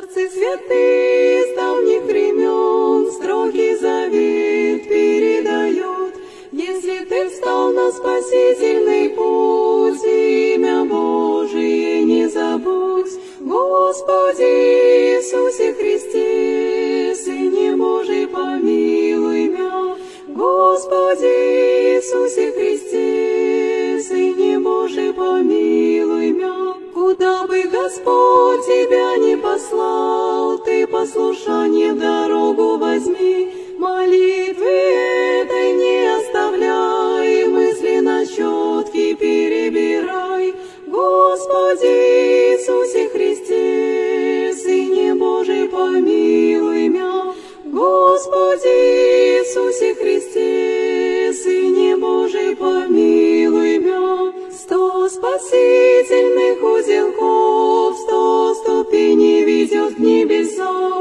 Старцы святые с давних времен строгий завет передают. Если ты встал на спасительный путь, имя Божие не забудь. Господи Иисусе Христе, Сыне Божий, помилуй мя. Господи Иисусе Христе, Сыне Божий, помилуй мя. Куда бы Господь тебя не послал, ты послушание в дорогу возьми. Молитвы этой не оставляй, мысли на четки перебирай. Господи Иисусе Христе, Сыне Божий, помилуй мя. Господи Иисусе Христе, Сыне Божий, помилуй мя. 100 спасительных узелков, 100 ступеней ведет к небесам.